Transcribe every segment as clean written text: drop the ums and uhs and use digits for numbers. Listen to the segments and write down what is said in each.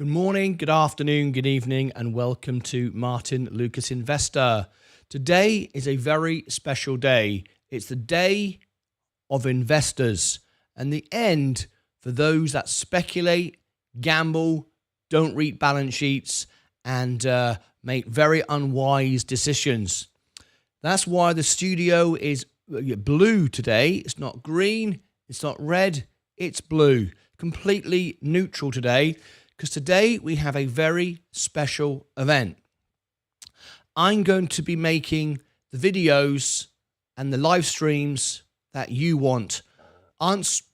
Good morning, good afternoon, good evening, and welcome to Martyn Lucas Investor. Today is a very special day. It's the day of investors and the end for those that speculate, gamble, don't read balance sheets, and make very unwise decisions. That's why the studio is blue today. It's not green, it's not red, it's blue. Completely neutral today, because today we have a very special event. I'm going to be making the videos and the live streams that you want, answering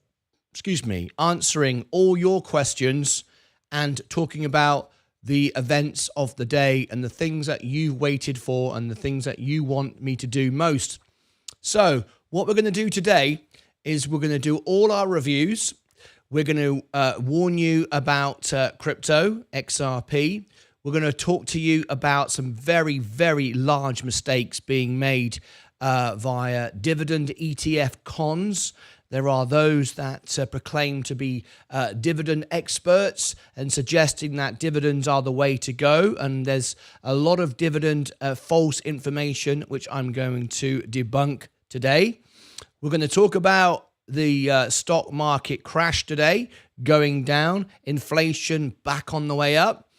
all your questions and talking about the events of the day and the things that you've waited for and the things that you want me to do most. So what we're going to do today is we're going to do all our reviews. We're going to warn you about crypto, XRP. We're going to talk to you about some very, very large mistakes being made via dividend ETF cons. There are those that proclaim to be dividend experts and suggesting that dividends are the way to go. And there's a lot of dividend false information, which I'm going to debunk today. We're going to talk about the stock market crash today, going down, inflation back on the way up.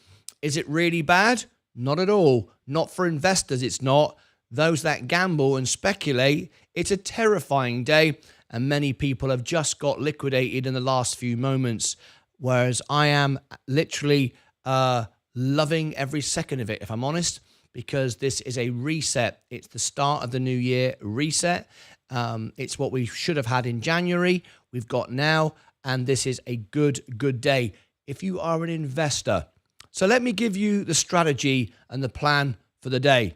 Is it really bad? Not at all. Not for investors, it's not. Those that gamble and speculate, it's a terrifying day, and many people have just got liquidated in the last few moments, whereas I am literally loving every second of it, if I'm honest, because this is a reset. It's the start of the new year reset. It's what we should have had in January. We've got now, and this is a good day if you are an investor. So let me give you the strategy and the plan for the day.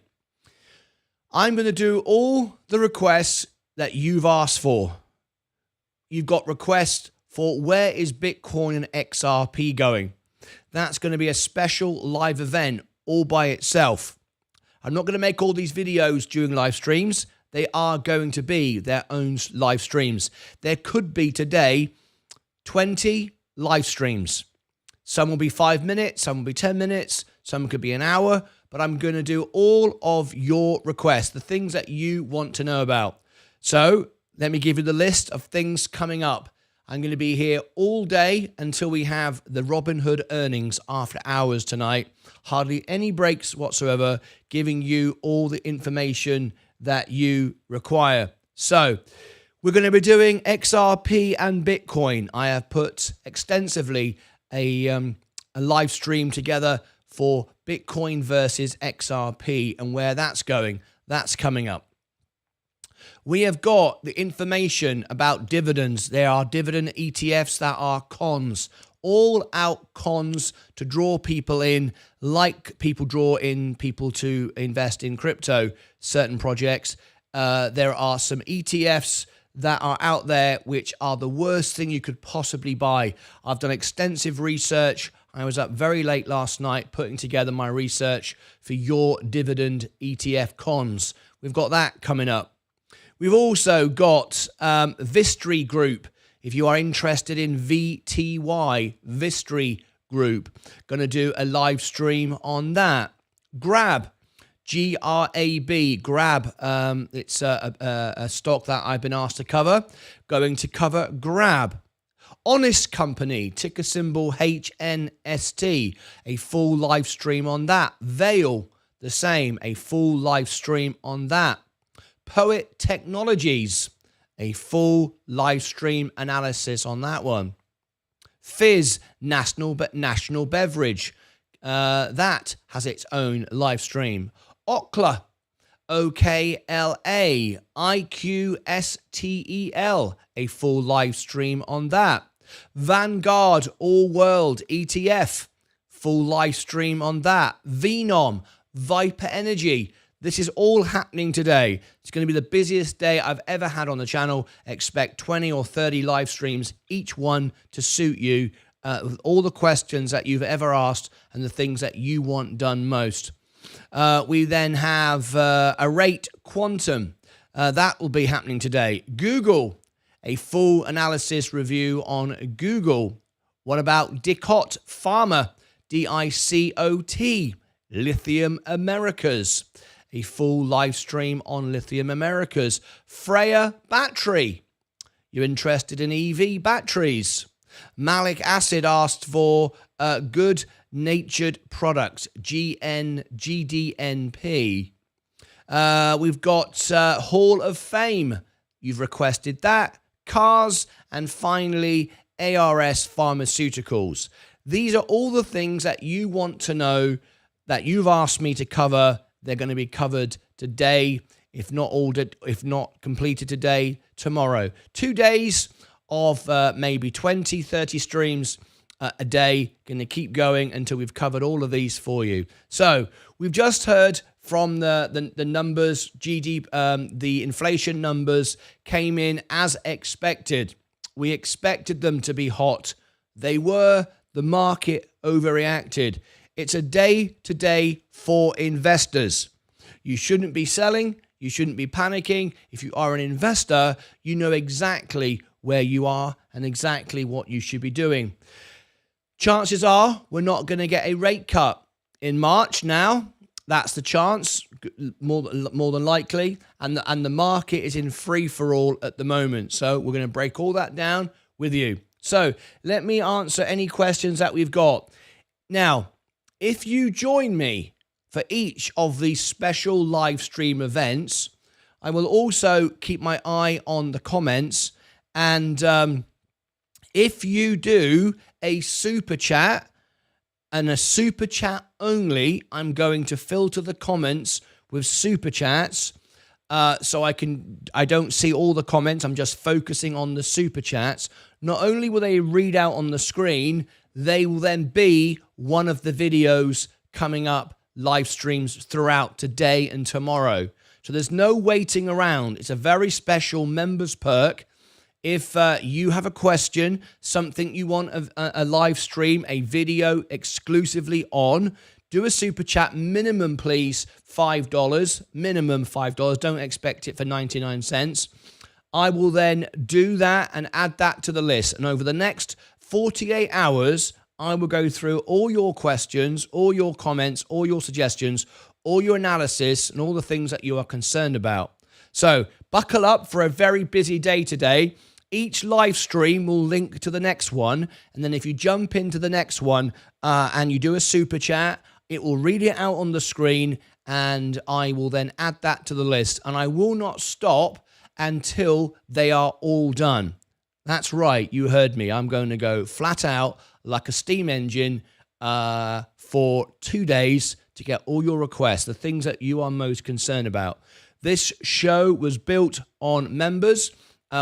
I'm going to do all the requests that you've asked for. You've got requests for where is Bitcoin and XRP going. That's going to be a special live event all by itself. I'm not going to make all these videos during live streams. They are going to be their own live streams. There could be today 20 live streams. Some will be 5 minutes, some will be 10 minutes, some could be an hour, but I'm going to do all of your requests, the things that you want to know about. So let me give you the list of things coming up. I'm going to be here all day until we have the Robinhood earnings after hours tonight. Hardly any breaks whatsoever, giving you all the information that you require. So we're going to be doing XRP and Bitcoin. I have put extensively a live stream together for Bitcoin versus XRP and where that's going. That's coming up. We have got the information about dividends. There are dividend ETFs that are cons, all out cons to draw people in, like people draw in people to invest in crypto, certain projects. There are some ETFs that are out there which are the worst thing you could possibly buy. I've done extensive research. I was up very late last night putting together my research for your dividend ETF cons. We've got that coming up. We've also got Vistry Group. If you are interested in VTY, Vistry Group, going to do a live stream on that. Grab, G-R-A-B, Grab. It's a stock that I've been asked to cover. Going to cover Grab. Honest Company, ticker symbol HNST, a full live stream on that. Veil, the same, a full live stream on that. Poet Technologies, a full live stream analysis on that one. Fizz, national beverage, that has its own live stream. Okla, OKLA, IQSTEL, a full live stream on that. Vanguard All World ETF, full live stream on that. Venom, Viper Energy. This is all happening today. It's going to be the busiest day I've ever had on the channel. Expect 20 or 30 live streams, each one to suit you, with all the questions that you've ever asked and the things that you want done most. We then have Arate Quantum. That will be happening today. Google, a full analysis review on Google. What about Dicot Pharma? DICOT, Lithium Americas, a full live stream on Lithium Americas. Freya Battery, you're interested in EV batteries. Malik Acid asked for Good Natured Products, GDNP. We've got Hall of Fame. You've requested that. Cars. And finally, ARS Pharmaceuticals. These are all the things that you want to know that you've asked me to cover. They're going to be covered today, if not completed today, tomorrow. 2 days of maybe 20, 30 streams a day. Going to keep going until we've covered all of these for you. So we've just heard from the numbers. The inflation numbers came in as expected. We expected them to be hot. They were. The market overreacted. It's a day today for investors. You shouldn't be selling. You shouldn't be panicking. If you are an investor, you know exactly where you are and exactly what you should be doing. Chances are we're not going to get a rate cut in March now. That's the chance, more than likely. And the market is in free-for-all at the moment. So we're going to break all that down with you. So let me answer any questions that we've got. Now, if you join me for each of these special live stream events, I will also keep my eye on the comments. And if you do a super chat and a super chat only, I'm going to filter the comments with super chats. So I don't see all the comments. I'm just focusing on the super chats. Not only will they read out on the screen, they will then be one of the videos coming up live streams throughout today and tomorrow. So there's no waiting around. It's a very special members perk. If you have a question, something you want a live stream, a video exclusively on, do a super chat, minimum please, $5, minimum $5. Don't expect it for 99 cents. I will then do that and add that to the list. And over the next 48 hours, I will go through all your questions, all your comments, all your suggestions, all your analysis, and all the things that you are concerned about. So buckle up for a very busy day today. Each live stream will link to the next one. And then if you jump into the next one and you do a super chat, it will read it out on the screen, and I will then add that to the list. And I will not stop until they are all done. That's right, you heard me. I'm going to go flat out like a steam engine for 2 days to get all your requests, the things that you are most concerned about. This show was built on members.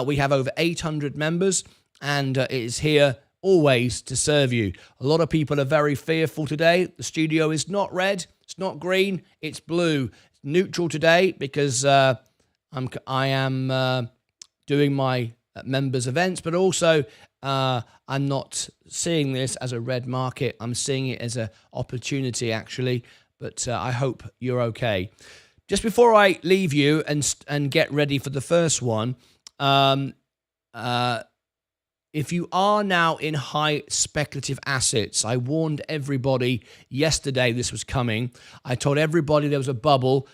We have over 800 members, and it is here always to serve you. A lot of people are very fearful today. The studio is not red, it's not green, it's blue. It's neutral today because I am doing my members events, but also I'm not seeing this as a red market. I'm seeing it as an opportunity, actually, but I hope you're okay. Just before I leave you and get ready for the first one, if you are now in high speculative assets, I warned everybody yesterday this was coming. I told everybody there was a bubble.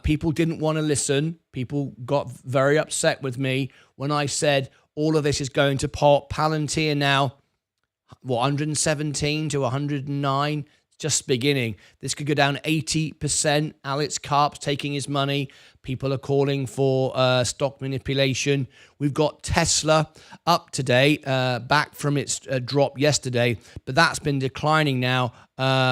People didn't want to listen. People got very upset with me when I said all of this is going to pop. Palantir now, 117 to 109. Just beginning. This could go down 80%. Alex Karp's taking his money. People are calling for stock manipulation. We've got Tesla up today, back from its drop yesterday, but that's been declining now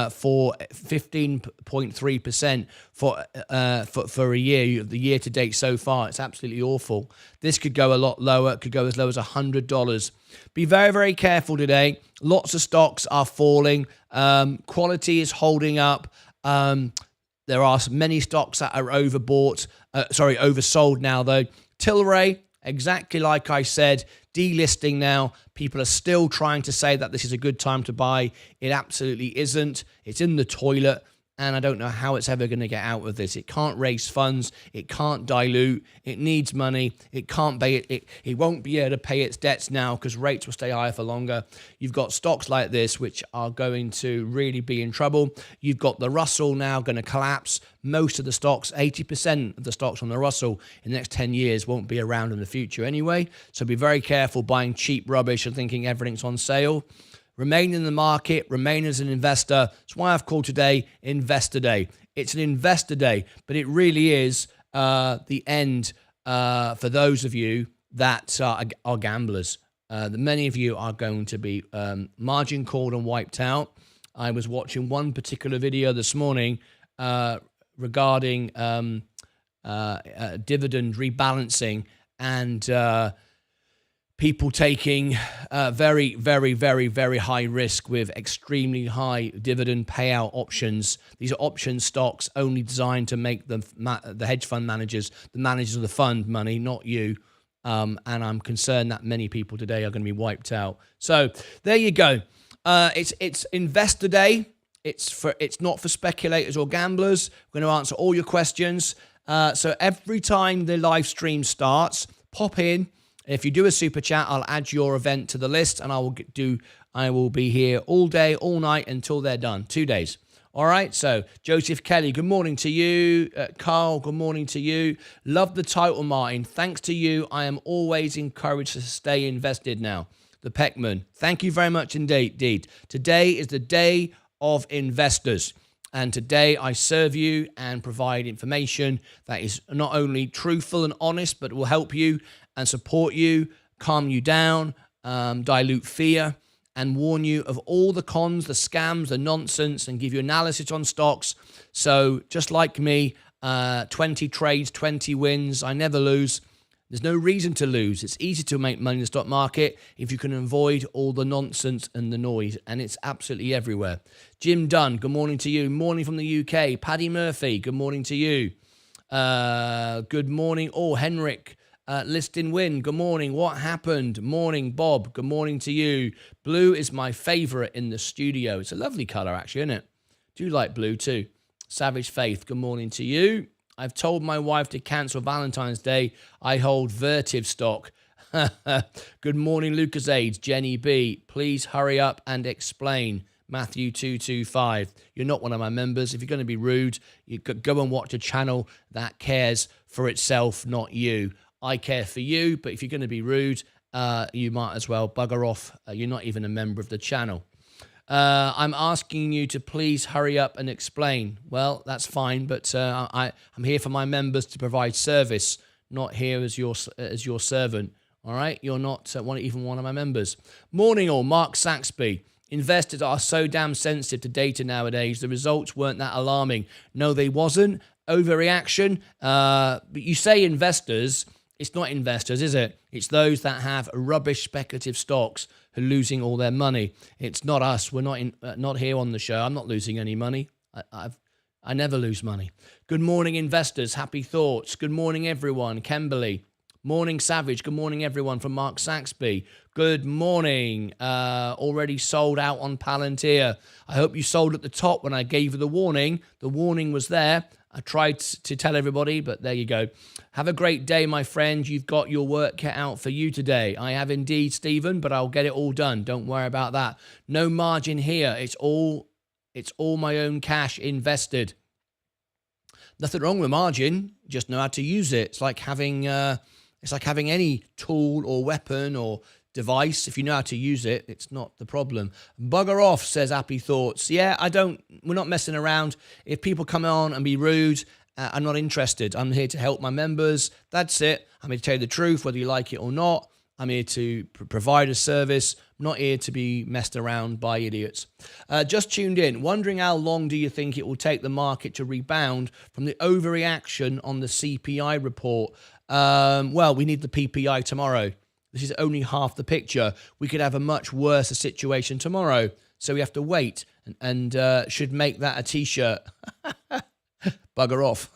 for 15.3% for a year. The year to date so far, it's absolutely awful. This could go a lot lower. It could go as low as $100. Be very, very careful today. Lots of stocks are falling. Quality is holding up. There are many stocks that are oversold now, though. Tilray, exactly like I said, delisting now. People are still trying to say that this is a good time to buy. It absolutely isn't. It's in the toilet. and I don't know how it's ever going to get out of this. It can't raise funds. It can't dilute. It needs money. It can't pay it. It won't be able to pay its debts now because rates will stay higher for longer. You've got stocks like this which are going to really be in trouble. You've got the Russell now going to collapse. Most of the stocks, 80% of the stocks on the Russell in the next 10 years won't be around in the future anyway. So be very careful buying cheap rubbish and thinking everything's on sale. Remain in the market, remain as an investor. That's why I've called today Investor Day. It's an investor day, but it really is the end for those of you that are gamblers. Many of you are going to be margin called and wiped out. I was watching one particular video this morning regarding dividend rebalancing and people taking very, very, very, very high risk with extremely high dividend payout options. These are option stocks only designed to make the hedge fund managers, the managers of the fund, money, not you. And I'm concerned that many people today are going to be wiped out. So there you go. It's Investor Day. It's not for speculators or gamblers. We're going to answer all your questions. So every time the live stream starts, pop in. If you do a super chat, I'll add your event to the list, and I will be here all day, all night until they're done. 2 days. All right. So Joseph Kelly, good morning to you. Carl, good morning to you. Love the title, Martin. Thanks to you, I am always encouraged to stay invested now. The Peckman, thank you very much indeed. Today is the day of investors. And today I serve you and provide information that is not only truthful and honest, but will help you and support you, calm you down, dilute fear, and warn you of all the cons, the scams, the nonsense, and give you analysis on stocks. So just like me, 20 trades, 20 wins, I never lose. There's no reason to lose. It's easy to make money in the stock market if you can avoid all the nonsense and the noise, and it's absolutely everywhere. Jim Dunn, good morning to you. Morning from the UK. Paddy Murphy, good morning to you. Good morning. Oh, Henrik. Listing win. Good morning. What happened? Morning, Bob. Good morning to you. Blue is my favorite in the studio. It's a lovely color, actually, isn't it? Do like blue too. Savage Faith. Good morning to you. I've told my wife to cancel Valentine's Day. I hold Vertiv stock. Good morning, Lucas Aids. Jenny B. Please hurry up and explain. Matthew 225. You're not one of my members. If you're going to be rude, you could go and watch a channel that cares for itself, not you. I care for you, but if you're going to be rude, you might as well bugger off. You're not even a member of the channel. I'm asking you to please hurry up and explain. Well, that's fine, but I'm here for my members to provide service, not here as your servant. All right? You're not even one of my members. Morning all, Mark Saxby. Investors are so damn sensitive to data nowadays. The results weren't that alarming. No, they wasn't. Overreaction. But you say investors. It's not investors, is it? It's those that have rubbish speculative stocks who are losing all their money. It's not us. We're not here on the show. I'm not losing any money. I never lose money. Good morning, investors. Happy thoughts. Good morning, everyone. Kimberly. Morning, Savage. Good morning, everyone, from Mark Saxby. Good morning. Already sold out on Palantir. I hope you sold at the top when I gave you the warning. The warning was there. I tried to tell everybody, but there you go. Have a great day, my friend. You've got your work cut out for you today. I have indeed, Stephen, but I'll get it all done. Don't worry about that. No margin here. It's all my own cash invested. Nothing wrong with margin. Just know how to use it. It's like having any tool or weapon or device. If you know how to use it, it's not the problem. Bugger off, says Happy Thoughts. Yeah, we're not messing around. If people come on and be rude, I'm not interested. I'm here to help my members. That's it. I'm here to tell you the truth, whether you like it or not. I'm here to provide a service. I'm not here to be messed around by idiots. Just tuned in. Wondering how long do you think it will take the market to rebound from the overreaction on the CPI report? Well, we need the PPI tomorrow. This is only half the picture. We could have a much worse situation tomorrow. So we have to wait and should make that a t-shirt. Bugger off.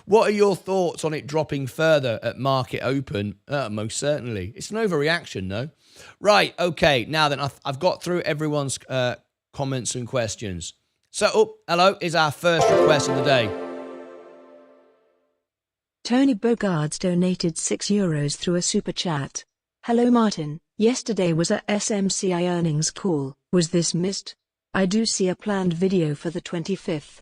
What are your thoughts on it dropping further at market open? Most certainly. It's an overreaction, though. Right, okay. Now then, I've got through everyone's comments and questions. So, hello is our first request of the day. Tony Bogards donated €6 through a super chat. Hello Martin, yesterday was a SMCI earnings call. Was this missed? I do see a planned video for the 25th.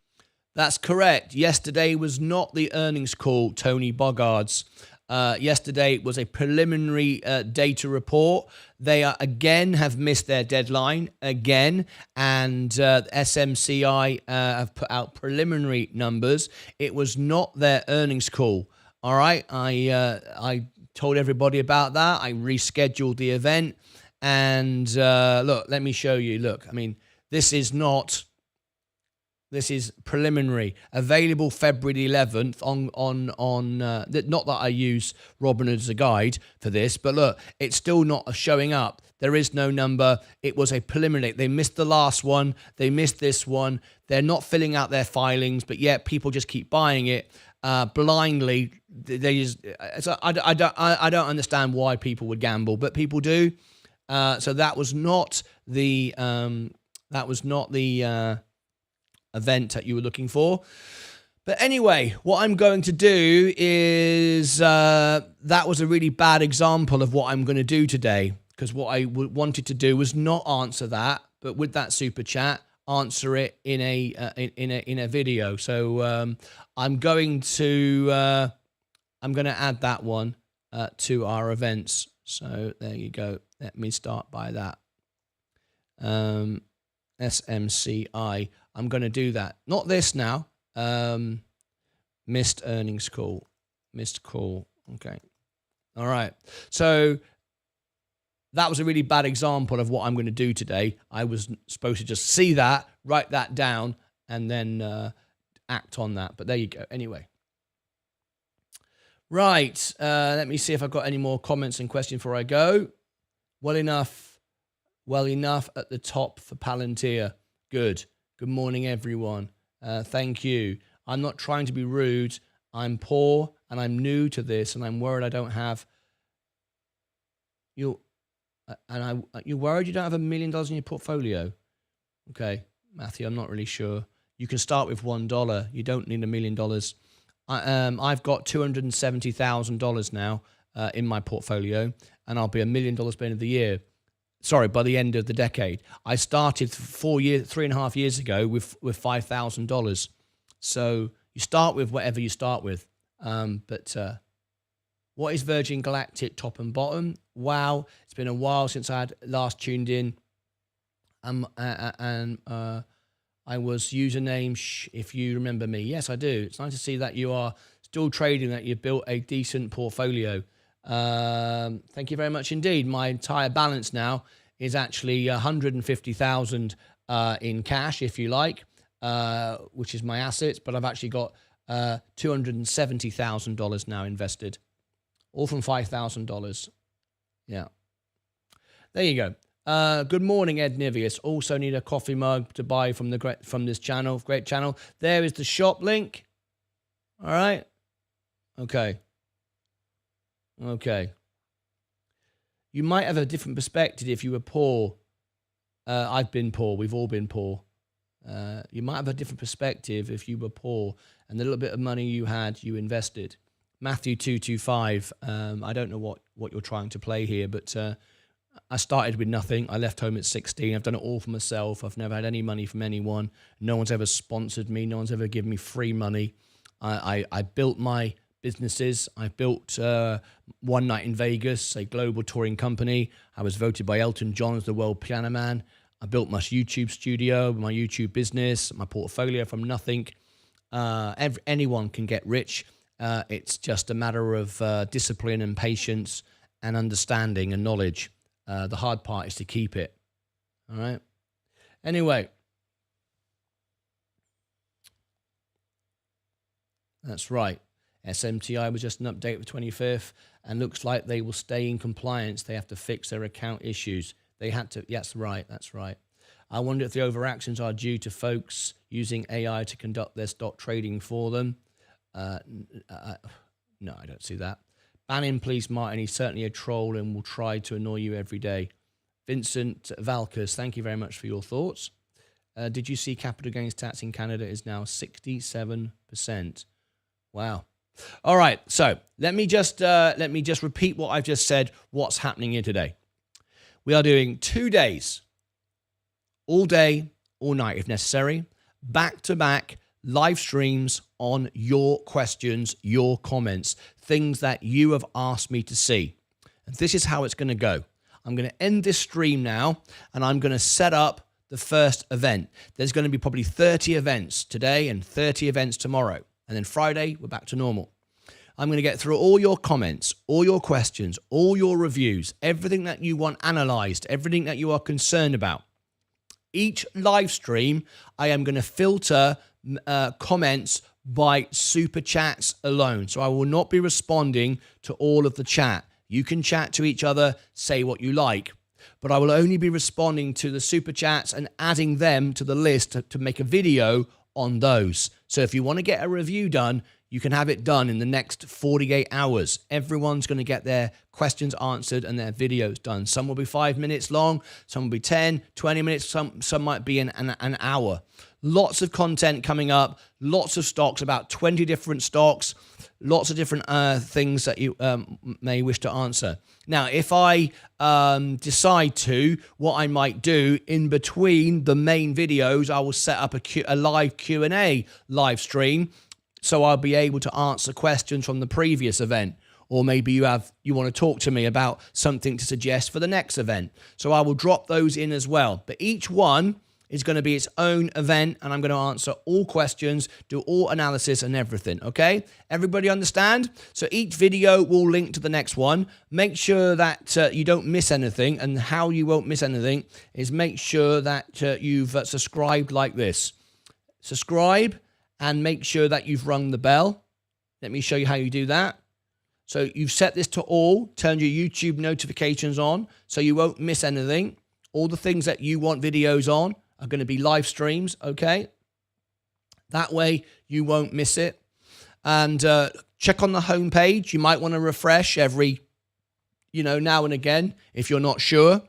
That's correct. Yesterday was not the earnings call, Tony Bogards. Yesterday was a preliminary data report. They again have missed their deadline again, and SMCI have put out preliminary numbers. It was not their earnings call. All right, I told everybody about that. I rescheduled the event, and look, let me show you. Look, I mean, this is preliminary, available February 11th on not that I use Robinhood as a guide for this, but look, it's still not showing up. There is no number. It was a preliminary. They missed the last one. They missed this one. They're not filling out their filings, but yet people just keep buying it blindly. They just, I don't understand why people would gamble, but people do. So that was not the event that you were looking for. But anyway, what I'm going to do is that was a really bad example of what I'm going to do today, because what I wanted to do was not answer that, but with that super chat, answer it in a video. So I'm going to add that one to our events. So there you go. Let me start by that. SMCI. I'm going to do that. Not this now. Missed earnings call. Missed call. Okay. All right. So that was a really bad example of what I'm going to do today. I was supposed to just see that, write that down, and then act on that. But there you go. Anyway. Right. Let me see if I've got any more comments and questions before I go. Well enough at the top for Palantir. Good. Good morning, everyone. Thank you. I'm not trying to be rude. I'm poor and I'm new to this, and I'm worried I don't have you. And you're worried you don't have $1 million in your portfolio. Okay, Matthew, I'm not really sure. You can start with $1. You don't need $1 million. I've got $270,000 now in my portfolio, and I'll be $1 million by the end of the year. Sorry, by the end of the decade. I started 3.5 years ago with $5,000. So you start with whatever you start with. But what is Virgin Galactic top and bottom? Wow, it's been a while since I had last tuned in. And I was username if you remember me. Yes, I do. It's nice to see that you are still trading, that you've built a decent portfolio. Thank you very much indeed. My entire balance now is actually 150,000 in cash, if you like, which is my assets, but I've actually got $270,000 now invested, all from $5,000. Yeah, there you go. Good morning, Ed Nivius. Also need a coffee mug to buy from this channel. Great channel. There is the shop link. All right. Okay. You might have a different perspective if you were poor. I've been poor. We've all been poor. You might have a different perspective if you were poor and the little bit of money you had, you invested. Matthew 225. I don't know what you're trying to play here, but I started with nothing. I left home at 16. I've done it all for myself. I've never had any money from anyone. No one's ever sponsored me. No one's ever given me free money. I built my businesses. I built One Night in Vegas, a global touring company. I was voted by Elton John as the world piano man. I built my YouTube studio, my YouTube business, my portfolio from nothing. Anyone can get rich. It's just a matter of discipline and patience and understanding and knowledge. The hard part is to keep it. All right. Anyway. That's right. SMTI was just an update for 25th, and looks like they will stay in compliance. They have to fix their account issues. They had to. That's right. That's right. I wonder if the overactions are due to folks using AI to conduct their stock trading for them. No, I don't see that. Ban him, please, Martin. He's certainly a troll and will try to annoy you every day. Vincent Valkers, thank you very much for your thoughts. Did you see capital gains tax in Canada is now 67%? Wow. All right. So let me just repeat what I've just said. What's happening here today? We are doing 2 days, all day, all night, if necessary, back-to-back live streams on your questions, your comments, things that you have asked me to see. And this is how it's going to go. I'm going to end this stream now, and I'm going to set up the first event. There's going to be probably 30 events today and 30 events tomorrow. And then Friday, we're back to normal. I'm going to get through all your comments, all your questions, all your reviews, everything that you want analyzed, everything that you are concerned about. Each live stream, I am going to filter comments by super chats alone. So I will not be responding to all of the chat. You can chat to each other, say what you like, but I will only be responding to the super chats and adding them to the list to make a video on those. So if you want to get a review done, you can have it done in the next 48 hours. Everyone's going to get their questions answered and their videos done. Some will be 5 minutes long, some will be 10, 20 minutes, some might be an hour. Lots of content coming up, lots of stocks, about 20 different stocks, lots of different things that you may wish to answer. Now, if I decide to, what I might do in between the main videos, I will set up a live Q&A live stream, so I'll be able to answer questions from the previous event. Or maybe you want to talk to me about something to suggest for the next event. So I will drop those in as well. But each one is going to be its own event, and I'm going to answer all questions, do all analysis and everything, okay? Everybody understand? So each video will link to the next one. Make sure that you don't miss anything, and how you won't miss anything is make sure that you've subscribed like this. Subscribe, and make sure that you've rung the bell. Let me show you how you do that. So you've set this to all, turn your YouTube notifications on so you won't miss anything. All the things that you want videos on are going to be live streams, okay? That way you won't miss it. And check on the homepage. You might want to refresh every, now and again if you're not sure.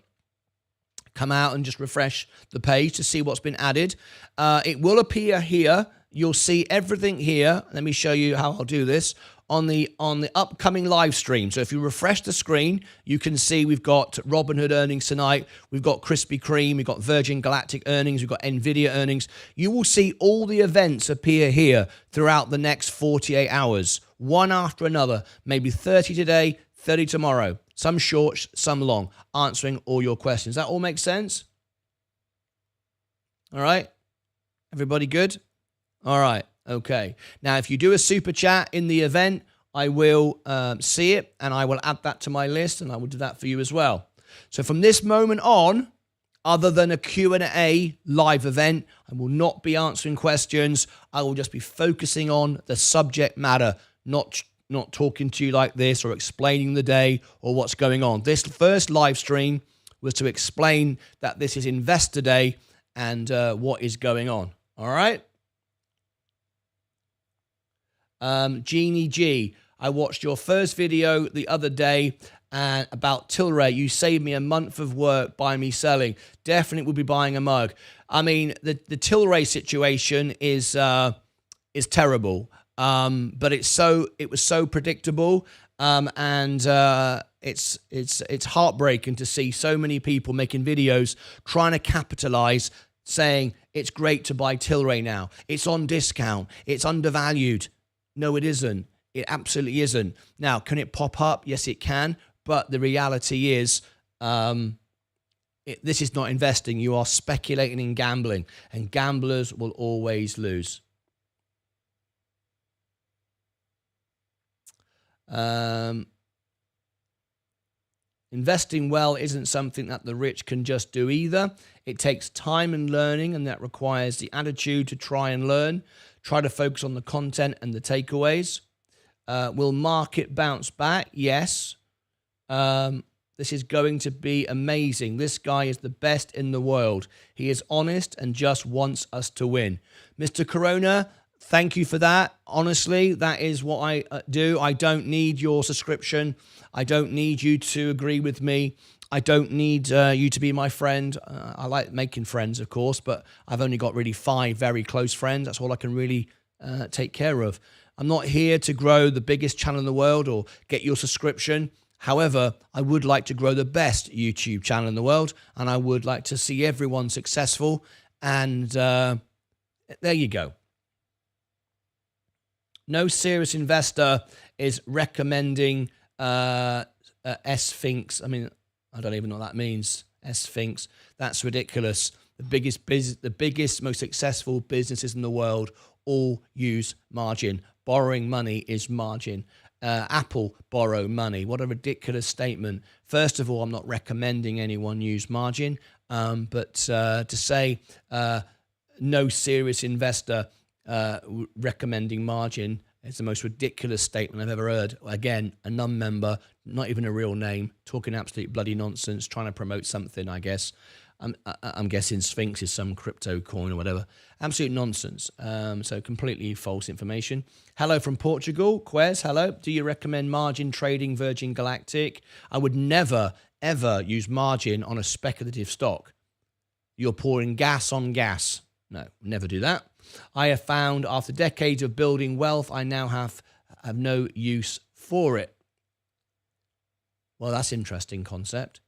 Come out and just refresh the page to see what's been added. It will appear here. You'll see everything here. Let me show you how I'll do this on the upcoming live stream. So if you refresh the screen, you can see we've got Robinhood earnings tonight. We've got Krispy Kreme. We've got Virgin Galactic earnings. We've got Nvidia earnings. You will see all the events appear here throughout the next 48 hours, one after another, maybe 30 today, 30 tomorrow, some short, some long, answering all your questions. That all makes sense? All right. Everybody good? All right. Okay. Now, if you do a super chat in the event, I will see it and I will add that to my list, and I will do that for you as well. So from this moment on, other than a Q&A live event, I will not be answering questions. I will just be focusing on the subject matter, not talking to you like this or explaining the day or what's going on. This first live stream was to explain that this is Investor Day and what is going on. All right. Jeannie G, I watched your first video the other day about Tilray. You saved me a month of work by me selling. Definitely will be buying a mug. I mean, the Tilray situation is terrible, but it was so predictable, and it's heartbreaking to see so many people making videos trying to capitalize, saying it's great to buy Tilray now. It's on discount. It's undervalued. No, it isn't. It absolutely isn't. Now, can it pop up? Yes, it can. But the reality is, this is not investing. You are speculating and gambling, and gamblers will always lose. Investing well isn't something that the rich can just do either. It takes time and learning, and that requires the attitude to try and learn. Try to focus on the content and the takeaways. Will market bounce back? Yes. This is going to be amazing. This guy is the best in the world. He is honest and just wants us to win. Mr. Corona, thank you for that. Honestly, that is what I do. I don't need your subscription. I don't need you to agree with me. I don't need you to be my friend. I like making friends, of course, but I've only got really 5 very close friends. That's all I can really take care of. I'm not here to grow the biggest channel in the world or get your subscription. However, I would like to grow the best YouTube channel in the world, and I would like to see everyone successful. And there you go. No serious investor is recommending S-Finks. I mean, I don't even know what that means. S-Finks. That's ridiculous. The biggest, most successful businesses in the world all use margin. Borrowing money is margin. Apple borrow money. What a ridiculous statement. First of all, I'm not recommending anyone use margin, but to say no serious investor recommending margin is the most ridiculous statement I've ever heard. Again, a non-member, not even a real name, talking absolute bloody nonsense, trying to promote something, I guess. I'm guessing Sphinx is some crypto coin or whatever. Absolute nonsense. So completely false information. Hello from Portugal. Quez, hello. Do you recommend margin trading Virgin Galactic? I would never, ever use margin on a speculative stock. You're pouring gas on gas. No, never do that. I have found after decades of building wealth, I now have no use for it. Well, that's an interesting concept.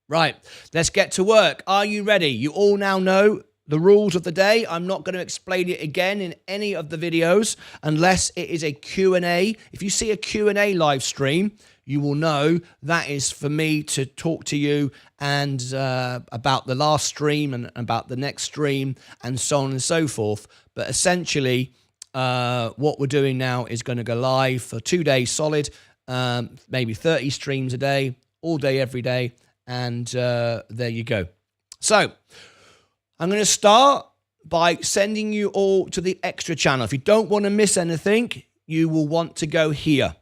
Right, let's get to work. Are you ready? You all now know the rules of the day. I'm not going to explain it again in any of the videos unless it is a Q&A. If you see a Q&A live stream, you will know that is for me to talk to you and about the last stream and about the next stream and so on and so forth. But essentially, what we're doing now is going to go live for 2 days solid, maybe 30 streams a day, all day, every day. And there you go. So I'm going to start by sending you all to the extra channel. If you don't want to miss anything, you will want to go here.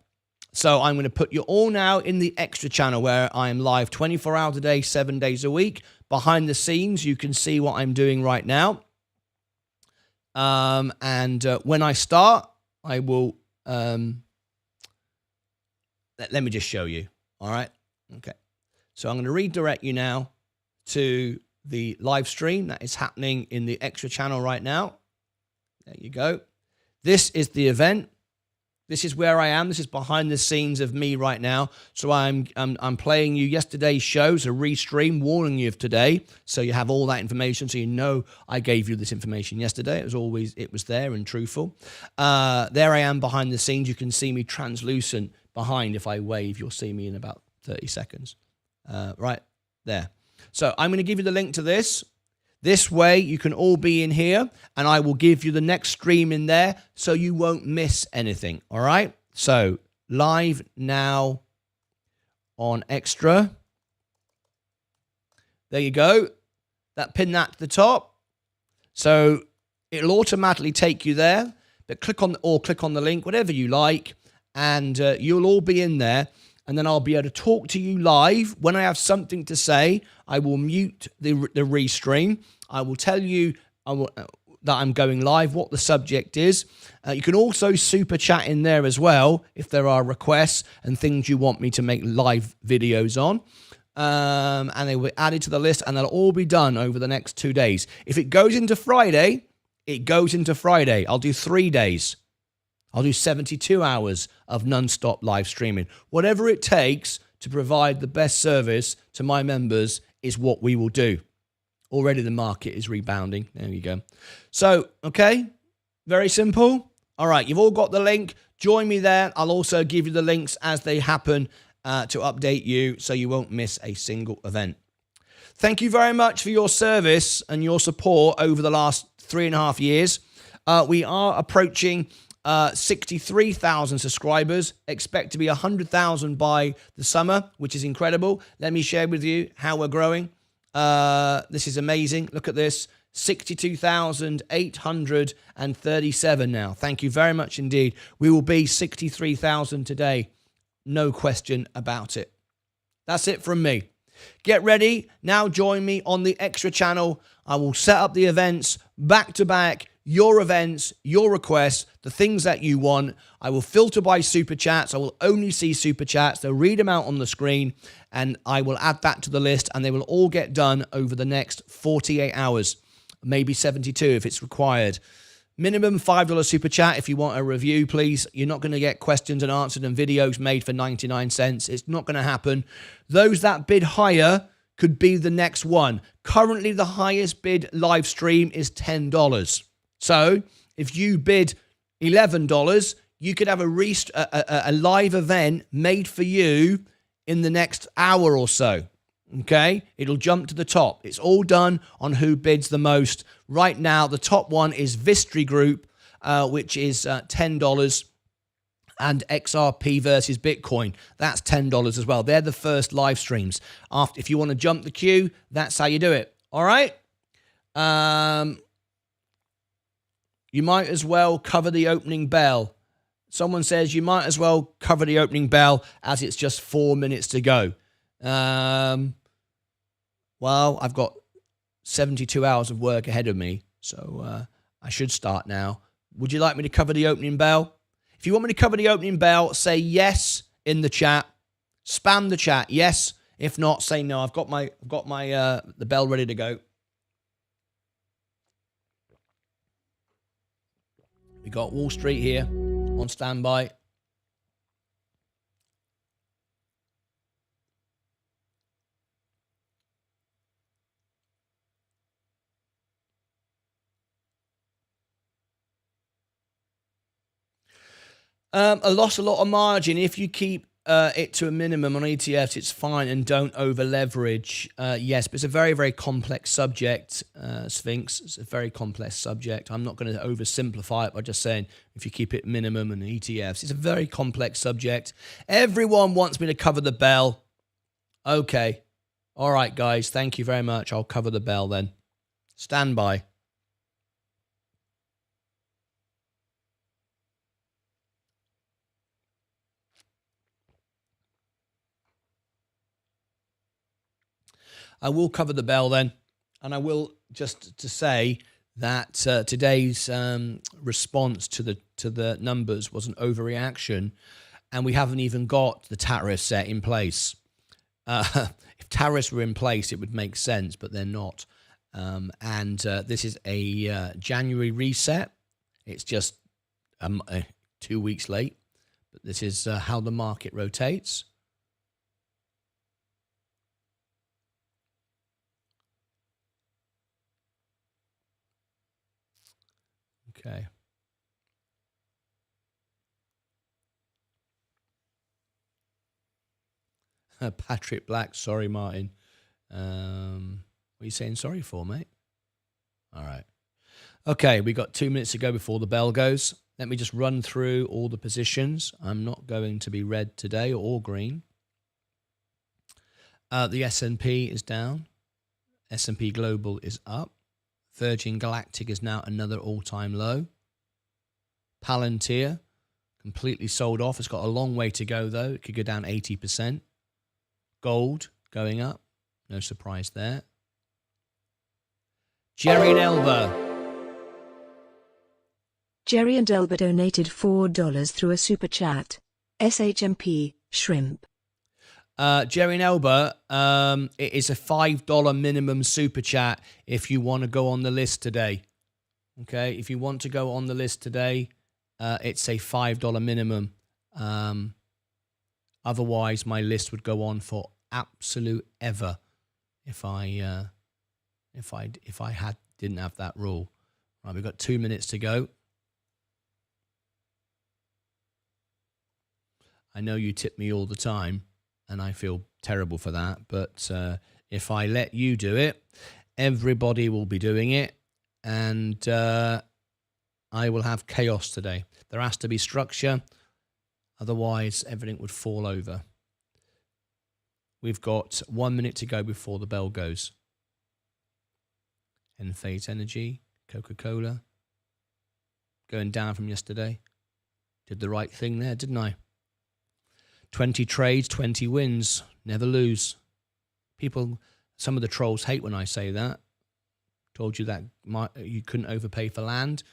So I'm going to put you all now in the extra channel where I am live 24 hours a day, 7 days a week. Behind the scenes, you can see what I'm doing right now. When I start, I will... let me just show you. All right? Okay. So I'm going to redirect you now to the live stream that is happening in the extra channel right now. There you go. This is the event. This is where I am. This is behind the scenes of me right now. So I'm playing you yesterday's shows, a restream, warning you of today. So you have all that information. So you know I gave you this information yesterday. It was there and truthful. There I am behind the scenes. You can see me translucent behind. If I wave, you'll see me in about 30 seconds. Right there. So I'm going to give you the link to this. This way you can all be in here and I will give you the next stream in there so you won't miss anything. All right. So live now on extra. There you go. Pin that to the top. So it'll automatically take you there, but click on the link, whatever you like. And you'll all be in there. And then I'll be able to talk to you live. When I have something to say, I will mute the restream. I will tell you that I'm going live, what the subject is. You can also super chat in there as well if there are requests and things you want me to make live videos on. And they will be added to the list and they'll all be done over the next 2 days. If it goes into Friday, it goes into Friday. I'll do 3 days. I'll do 72 hours of non-stop live streaming. Whatever it takes to provide the best service to my members is what we will do. Already the market is rebounding. There you go. So, okay, very simple. All right, you've all got the link. Join me there. I'll also give you the links as they happen to update you so you won't miss a single event. Thank you very much for your service and your support over the last 3.5 years. We are approaching 63,000 subscribers, expect to be 100,000 by the summer, which is incredible. Let me share with you how we're growing. This is amazing. Look at this, 62,837 now. Thank you very much indeed. We will be 63,000 today. No question about it. That's it from me. Get ready. Now join me on the extra channel. I will set up the events back to back. your events, your requests, the things that you want. I will filter by super chats. I will only see super chats. They'll read them out on the screen, and I will add that to the list, and they will all get done over the next 48 hours, maybe 72 if it's required. Minimum $5 super chat if you want a review, please. You're not going to get questions and answered and videos made for 99 cents. It's not going to happen. Those that bid higher could be the next one. Currently, the highest bid live stream is $10. So if you bid $11, you could have a live event made for you in the next hour or so. Okay, it'll jump to the top. It's all done on who bids the most. Right now, the top one is Vistry Group, which is $10, and XRP versus Bitcoin. That's $10 as well. They're the first live streams. If you want to jump the queue, that's how you do it. All right. You might as well cover the opening bell. Someone says you might as well cover the opening bell as it's just 4 minutes to go. Well, I've got 72 hours of work ahead of me, so I should start now. Would you like me to cover the opening bell? If you want me to cover the opening bell, say yes in the chat. Spam the chat, yes. If not, say no. I've got my the bell ready to go. We got Wall Street here on standby. I lost a lot of margin. If you keep it to a minimum on ETFs, it's fine, and don't over leverage. Yes, but it's a very, very complex subject, Sphinx. It's a very complex subject. I'm not going to oversimplify it by just saying if you keep it minimum and ETFs. It's a very complex subject. Everyone wants me to cover the bell. Okay. All right, guys. Thank you very much. I'll cover the bell then. Stand by. I will cover the bell then, and I will just to say that today's response to the numbers was an overreaction, and we haven't even got the tariffs set in place. If tariffs were in place, it would make sense, but they're not. And this is a January reset. It's just 2 weeks late, but this is how the market rotates. Okay. Patrick Black, sorry, Martin. What are you saying sorry for, mate? All right. Okay, we got 2 minutes to go before the bell goes. Let me just run through all the positions. I'm not going to be red today or green. The S&P is down. S&P Global is up. Virgin Galactic is now another all-time low. Palantir, completely sold off. It's got a long way to go, though. It could go down 80%. Gold going up. No surprise there. Jerry and Elba. Jerry and Elba donated $4 through a super chat. SHMP, shrimp. Jerry and Elba, it is a $5 minimum super chat if you want to go on the list today. Okay, if you want to go on the list today, it's a $5 minimum. Otherwise, my list would go on for absolute ever if I didn't have that rule. Right, we've got 2 minutes to go. I know you tip me all the time, and I feel terrible for that. But if I let you do it, everybody will be doing it, and I will have chaos today. There has to be structure, otherwise everything would fall over. We've got 1 minute to go before the bell goes. Enphase Energy, Coca-Cola, going down from yesterday. Did the right thing there, didn't I? 20 trades, 20 wins. Never lose. People, some of the trolls hate when I say that. Told you that you couldn't overpay for land.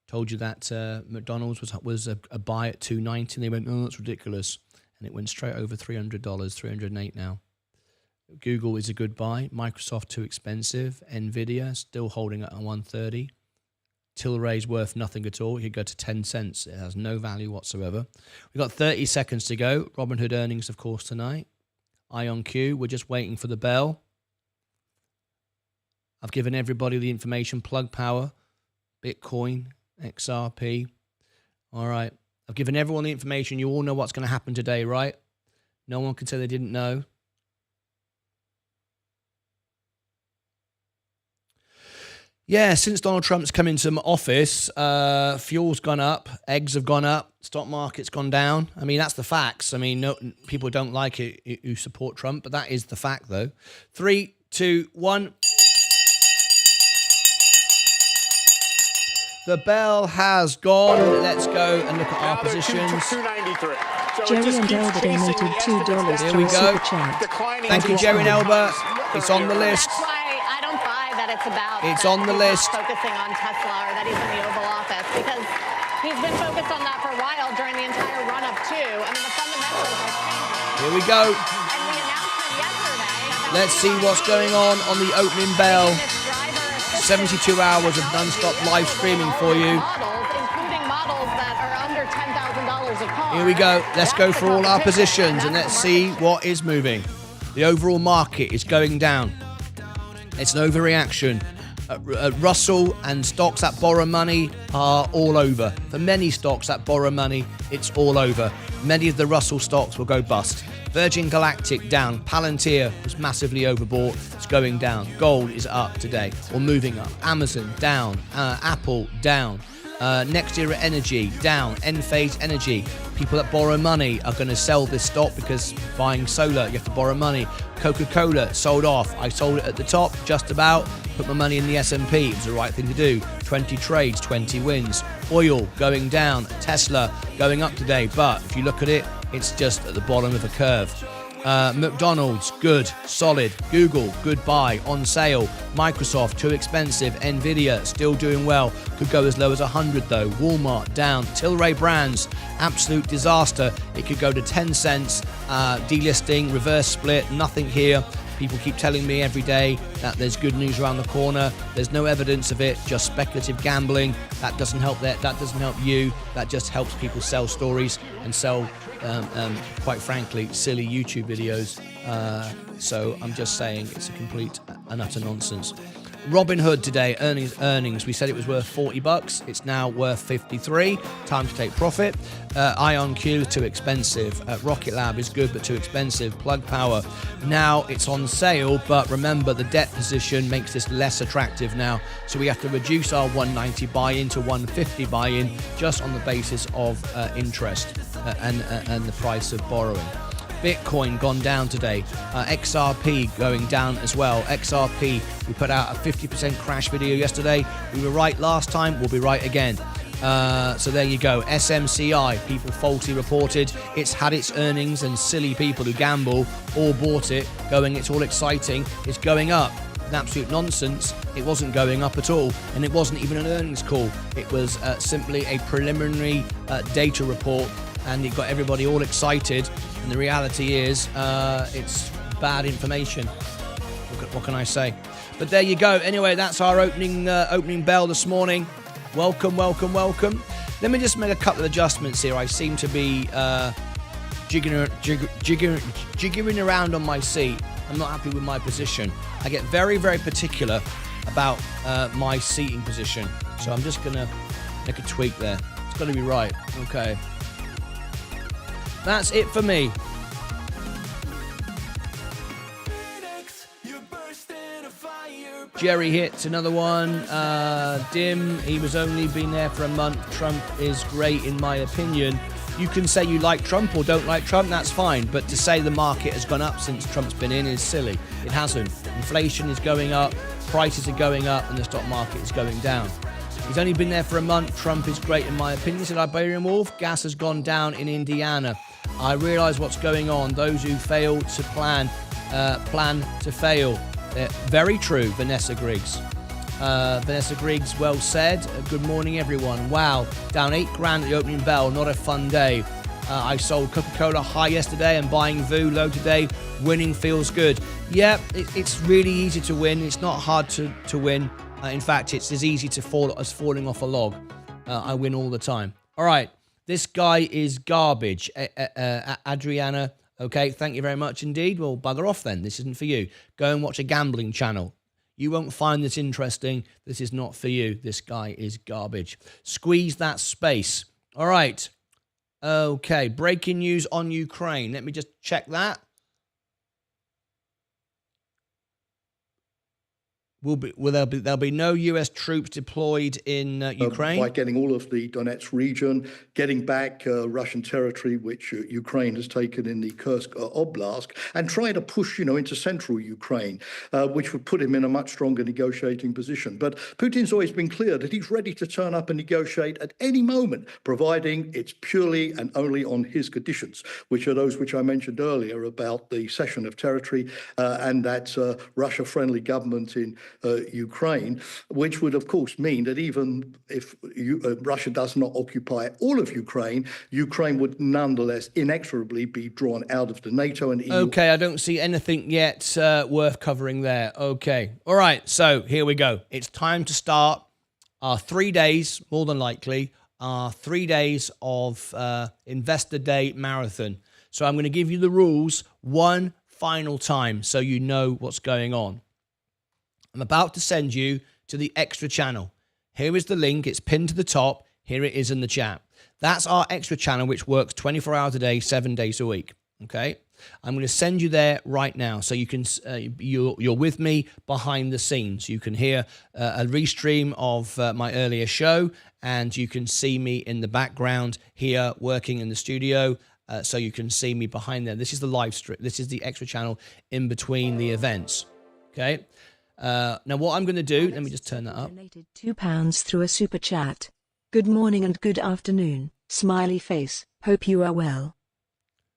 Told you that McDonald's was a buy at $2.90, and they went, oh, that's ridiculous. And it went straight over $300, $308 now. Google is a good buy. Microsoft too expensive. Nvidia still holding at $130. Tilray's worth nothing at all. It could go to 10 cents. It has no value whatsoever. We've got 30 seconds to go. Robinhood earnings, of course, tonight. IonQ, we're just waiting for the bell. I've given everybody the information. Plug Power, Bitcoin, XRP. All right. I've given everyone the information. You all know what's going to happen today, right? No one can say they didn't know. Yeah, since Donald Trump's come into office, fuel's gone up, eggs have gone up, stock market's gone down. I mean, that's the facts. I mean, no, people don't like it who support Trump, but that is the fact, though. 3, 2, 1. The bell has gone. Let's go and look at our positions. Jerry and Elba donated $2 Here to we a go. super chat. Thank you, Jerry and Elba. It's on the list. It's on the list. Focusing on Tesla, or that he's in the Oval Office, because he's been focused on that for a while during the entire run-up too. I mean, the fundamentals are changing. Here we go. And the announcement yesterday. Let's see what's going on the opening bell. 72 hours of non-stop live streaming for you. Including models that are under $10,000 a car. Here we go. Let's go for all our positions and let's see what is moving. The overall market is going down. It's an overreaction. Russell and stocks that borrow money are all over. For many stocks that borrow money, it's all over. Many of the Russell stocks will go bust. Virgin Galactic down. Palantir was massively overbought. It's going down. Gold is up today or moving up. Amazon down. Apple down. Next Era Energy down. Enphase Energy. People that borrow money are going to sell this stock because buying solar, you have to borrow money. Coca-Cola sold off. I sold it at the top, just about. Put my money in the S&P. It was the right thing to do. 20 trades, 20 wins. Oil going down. Tesla going up today. But if you look at it, it's just at the bottom of the curve. McDonald's, good, solid. Google, good buy, on sale. Microsoft, too expensive. Nvidia, still doing well. Could go as low as 100 though. Walmart, down. Tilray Brands, absolute disaster. It could go to 10 cents. Delisting, reverse split, nothing here. People keep telling me every day that there's good news around the corner. There's no evidence of it, just speculative gambling. That doesn't help that doesn't help you. That just helps people sell stories and sell quite frankly, silly YouTube videos. So I'm just saying it's a complete and utter nonsense. Robinhood today, earnings. We said it was worth $40. It's now worth 53. Time to take profit. IonQ is too expensive. Rocket Lab is good but too expensive. Plug Power. Now it's on sale, but remember the debt position makes this less attractive now. So we have to reduce our 190 buy-in to 150 buy-in just on the basis of interest and the price of borrowing. Bitcoin gone down today. XRP going down as well. XRP, we put out a 50% crash video yesterday. We were right last time, we'll be right again. So there you go. SMCI, people faulty reported. It's had its earnings and silly people who gamble all bought it, going it's all exciting. It's going up. An absolute nonsense. It wasn't going up at all, and it wasn't even an earnings call. It was simply a preliminary data report, and it got everybody all excited. And the reality is, it's bad information. What can I say? But there you go. Anyway, that's our opening bell this morning. Welcome. Let me just make a couple of adjustments here. I seem to be jiggering around on my seat. I'm not happy with my position. I get very, very particular about my seating position. So I'm just going to make a tweak there. It's got to be right. Okay. That's it for me. Jerry hits another one. Dim, he was only been there for a month. Trump is great in my opinion. You can say you like Trump or don't like Trump, that's fine. But to say the market has gone up since Trump's been in is silly. It hasn't. Inflation is going up, prices are going up, and the stock market is going down. He's only been there for a month. Trump is great in my opinion, said Iberian Wolf. Gas has gone down in Indiana. I realise what's going on. Those who fail to plan to fail. Very true, Vanessa Griggs. Vanessa Griggs, well said. Good morning, everyone. Wow, down 8 grand at the opening bell. Not a fun day. I sold Coca-Cola high yesterday and buying VU low today. Winning feels good. Yeah, it's really easy to win. It's not hard to win. In fact, it's as easy to fall as falling off a log. I win all the time. All right, this guy is garbage. Adriana, okay, thank you very much indeed. Well, bugger off then. This isn't for you. Go and watch a gambling channel. You won't find this interesting. This is not for you. This guy is garbage. Squeeze that space. All right. Okay, breaking news on Ukraine. Let me just check that. There'll be no U.S. troops deployed in Ukraine? By getting all of the Donetsk region, getting back Russian territory, which Ukraine has taken in the Kursk Oblast, and trying to push, into central Ukraine, which would put him in a much stronger negotiating position. But Putin's always been clear that he's ready to turn up and negotiate at any moment, providing it's purely and only on his conditions, which are those which I mentioned earlier about the cession of territory and that Russia-friendly government in Ukraine, which would, of course, mean that even if Russia does not occupy all of Ukraine, Ukraine would nonetheless inexorably be drawn out of the NATO and EU. Okay, I don't see anything yet worth covering there. Okay. All right, so here we go. It's time to start our 3 days, more than likely, our 3 days of Investor Day Marathon. So I'm going to give you the rules one final time so you know what's going on. I'm about to send you to the extra channel. Here is the link. It's pinned to the top. Here it is in the chat. That's our extra channel, which works 24 hours a day, 7 days a week. Okay. I'm going to send you there right now. So you can, you're with me behind the scenes. You can hear a restream of my earlier show, and you can see me in the background here working in the studio. So you can see me behind there. This is the live stream. This is the extra channel in between the events. Okay. Now, what I'm going to do, let me just turn that up. Donated £2 through a super chat. Good morning and good afternoon. Smiley face. Hope you are well.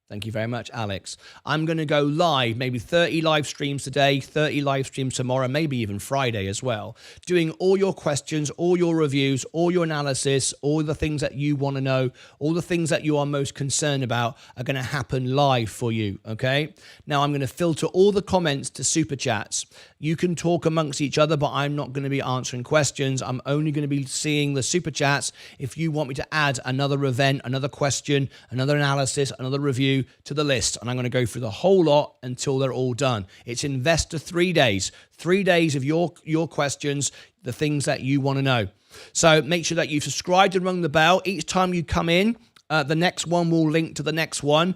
Thank you very much, Alex. I'm going to go live, maybe 30 live streams today, 30 live streams tomorrow, maybe even Friday as well, doing all your questions, all your reviews, all your analysis, all the things that you want to know, all the things that you are most concerned about are going to happen live for you, okay? Now, I'm going to filter all the comments to super chats. You can talk amongst each other, but I'm not going to be answering questions. I'm only going to be seeing the super chats if you want me to add another event, another question, another analysis, another review to the list, and I'm going to go through the whole lot until they're all done. It's Investor 3 days, 3 days of your questions, the things that you want to know. So make sure that you've subscribed and rung the bell. Each time you come in, the next one will link to the next one.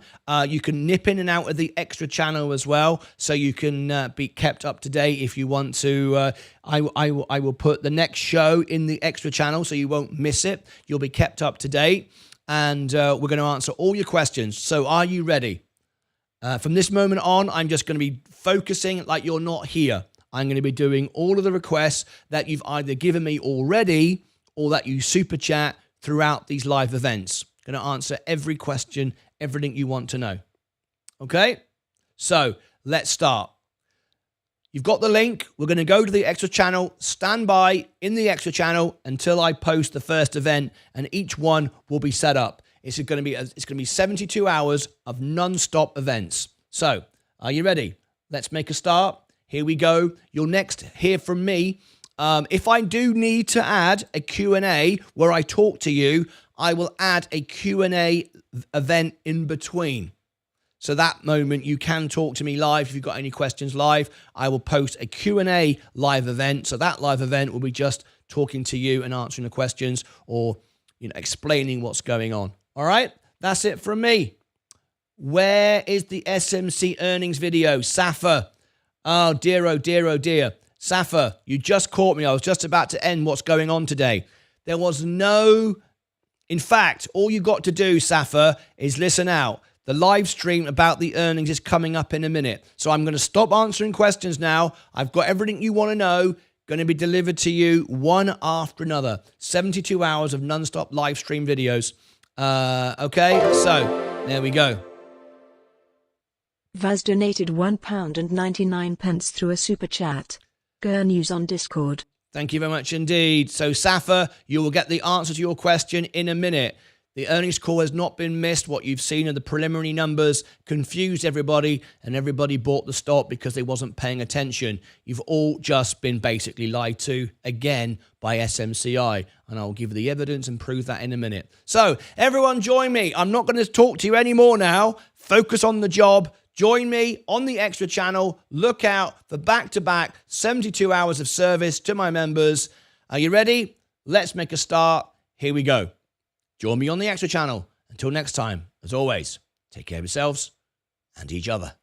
You can nip in and out of the extra channel as well, so you can be kept up to date if you want to. I will put the next show in the extra channel, so you won't miss it. You'll be kept up to date. And we're going to answer all your questions. So are you ready? From this moment on, I'm just going to be focusing like you're not here. I'm going to be doing all of the requests that you've either given me already or that you super chat throughout these live events. Going to answer every question, everything you want to know. Okay? So let's start. You've got the link. We're going to go to the extra channel. Stand by in the extra channel until I post the first event, and each one will be set up. It's going to be 72 hours of non-stop events. So, are you ready? Let's make a start. Here we go. You'll next hear from me. If I do need to add a Q&A where I talk to you, I will add a Q&A event in between. So that moment you can talk to me live. If you've got any questions live, I will post a Q&A live event. So that live event will be just talking to you and answering the questions, or explaining what's going on. All right, that's it from me. Where is the SMC earnings video? Safa. Oh dear, oh dear, oh dear. Safa, you just caught me. I was just about to end what's going on today. There was no... In fact, all you got to do, Safa, is listen out. The live stream about the earnings is coming up in a minute. So I'm going to stop answering questions now. I've got everything you want to know, going to be delivered to you one after another. 72 hours of non-stop live stream videos. Okay, so there we go. Vaz donated £1.99 through a super chat. News on Discord. Thank you very much indeed. So, Safa, you will get the answer to your question in a minute. The earnings call has not been missed. What you've seen are the preliminary numbers confused everybody, and everybody bought the stock because they wasn't paying attention. You've all just been basically lied to again by SMCI, and I'll give you the evidence and prove that in a minute. So, everyone join me. I'm not going to talk to you anymore now. Focus on the job. Join me on the Extra channel. Look out for back-to-back 72 hours of service to my members. Are you ready? Let's make a start. Here we go. Join me on the Extra channel. Until next time, as always, take care of yourselves and each other.